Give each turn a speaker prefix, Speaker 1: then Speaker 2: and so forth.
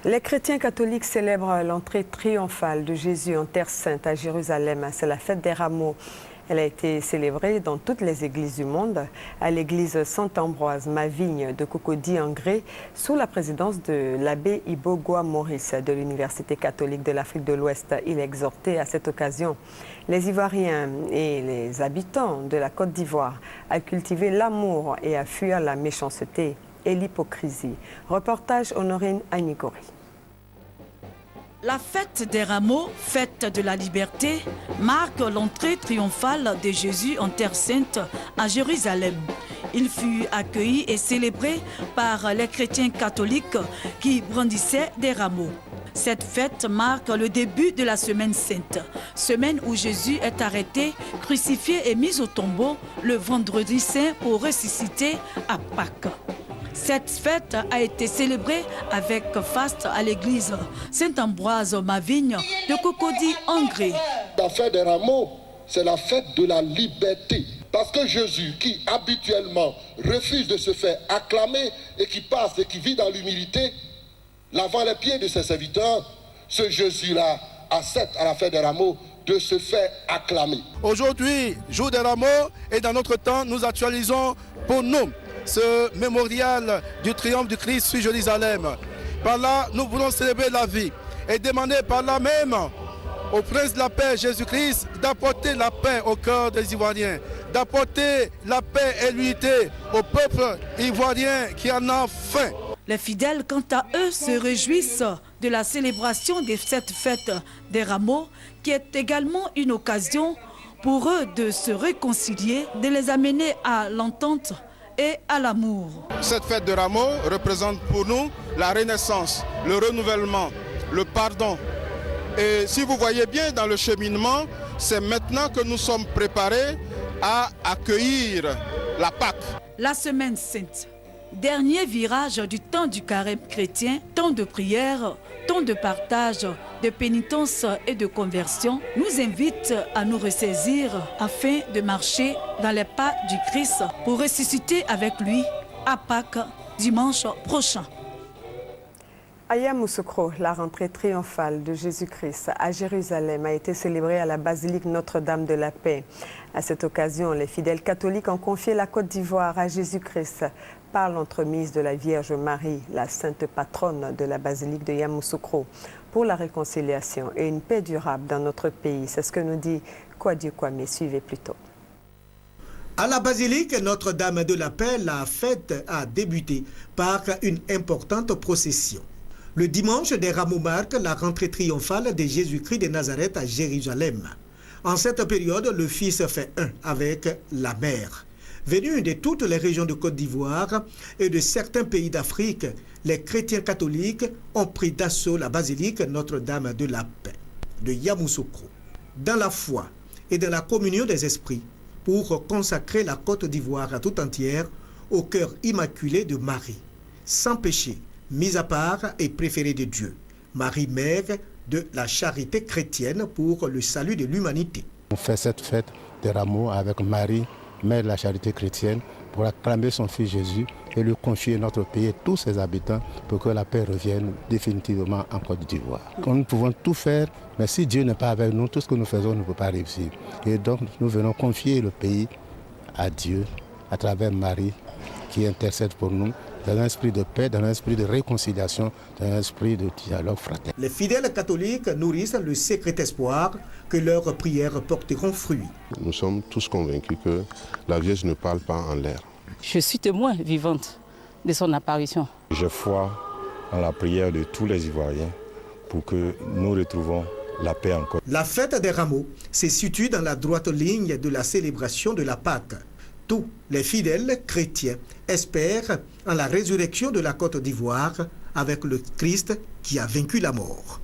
Speaker 1: Les chrétiens catholiques célèbrent l'entrée triomphale de Jésus en Terre Sainte à Jérusalem. C'est la fête des rameaux. Elle a été célébrée dans toutes les églises du monde, à l'église Saint-Ambroise Mavigne de Cocody en Gré, sous la présidence de l'abbé Ibogwa Maurice de l'Université catholique de l'Afrique de l'Ouest. Il a exhorté à cette occasion les Ivoiriens et les habitants de la Côte d'Ivoire à cultiver l'amour et à fuir la méchanceté et l'hypocrisie. Reportage Honorine Agnigori.
Speaker 2: La fête des rameaux, fête de la liberté, marque l'entrée triomphale de Jésus en Terre Sainte à Jérusalem. Il fut accueilli et célébré par les chrétiens catholiques qui brandissaient des rameaux. Cette fête marque le début de la Semaine Sainte, semaine où Jésus est arrêté, crucifié et mis au tombeau le vendredi saint pour ressusciter à Pâques. Cette fête a été célébrée avec faste à l'église Saint-Ambroise Mavigne de Cocody en Gré.
Speaker 3: La fête des rameaux, c'est la fête de la liberté. Parce que Jésus, qui habituellement refuse de se faire acclamer et qui passe et qui vit dans l'humilité, lavant les pieds de ses serviteurs, ce Jésus-là accepte à la fête des rameaux de se faire acclamer.
Speaker 4: Aujourd'hui, jour des rameaux, et dans notre temps, nous actualisons pour nous ce mémorial du triomphe du Christ sur Jérusalem. Par là, nous voulons célébrer la vie et demander par là même au Prince de la paix, Jésus-Christ, d'apporter la paix au cœur des Ivoiriens, d'apporter la paix et l'unité au peuple ivoirien qui en a faim.
Speaker 2: Les fidèles, quant à eux, se réjouissent de la célébration de cette fête des rameaux, qui est également une occasion pour eux de se réconcilier, de les amener à l'entente et à l'amour.
Speaker 4: Cette fête de rameaux représente pour nous la renaissance, le renouvellement, le pardon. Et si vous voyez bien dans le cheminement, c'est maintenant que nous sommes préparés à accueillir la Pâque.
Speaker 2: La Semaine Sainte, dernier virage du temps du carême chrétien, temps de prière, temps de partage, de pénitence et de conversion, nous invite à nous ressaisir afin de marcher dans les pas du Christ pour ressusciter avec lui à Pâques dimanche prochain.
Speaker 1: À Yamoussoukro, la rentrée triomphale de Jésus-Christ à Jérusalem a été célébrée à la basilique Notre-Dame de la Paix. À cette occasion, les fidèles catholiques ont confié la Côte d'Ivoire à Jésus-Christ par l'entremise de la Vierge Marie, la sainte patronne de la basilique de Yamoussoukro, pour la réconciliation et une paix durable dans notre pays. C'est ce que nous dit Kwame Kwame. Suivez plutôt.
Speaker 5: À la basilique Notre-Dame de la Paix, la fête a débuté par une importante procession. Le dimanche des rameaux marque la rentrée triomphale de Jésus-Christ de Nazareth à Jérusalem. En cette période, le Fils fait un avec la Mère. Venus de toutes les régions de Côte d'Ivoire et de certains pays d'Afrique, les chrétiens catholiques ont pris d'assaut la basilique Notre-Dame de la Paix de Yamoussoukro, dans la foi et dans la communion des esprits, pour consacrer la Côte d'Ivoire tout entière au cœur immaculé de Marie, sans péché, mise à part et préférée de Dieu, Marie mère de la charité chrétienne pour le salut de l'humanité.
Speaker 6: On fait cette fête des rameaux avec Marie, mère de la charité chrétienne, pour acclamer son fils Jésus et lui confier notre pays et tous ses habitants pour que la paix revienne définitivement en Côte d'Ivoire. Nous pouvons tout faire, mais si Dieu n'est pas avec nous, tout ce que nous faisons ne peut pas réussir. Et donc nous venons confier le pays à Dieu à travers Marie qui intercède pour nous, dans un esprit de paix, dans un esprit de réconciliation, dans un esprit de dialogue fraternel.
Speaker 5: Les fidèles catholiques nourrissent le secret espoir que leurs prières porteront fruit.
Speaker 7: Nous sommes tous convaincus que la Vierge ne parle pas en l'air.
Speaker 8: Je suis témoin vivante de son apparition.
Speaker 9: Je foi en la prière de tous les Ivoiriens pour que nous retrouvons la paix en Côte.
Speaker 5: La fête des rameaux se situe dans la droite ligne de la célébration de la Pâque. Tous les fidèles chrétiens espèrent en la résurrection de la Côte d'Ivoire avec le Christ qui a vaincu la mort.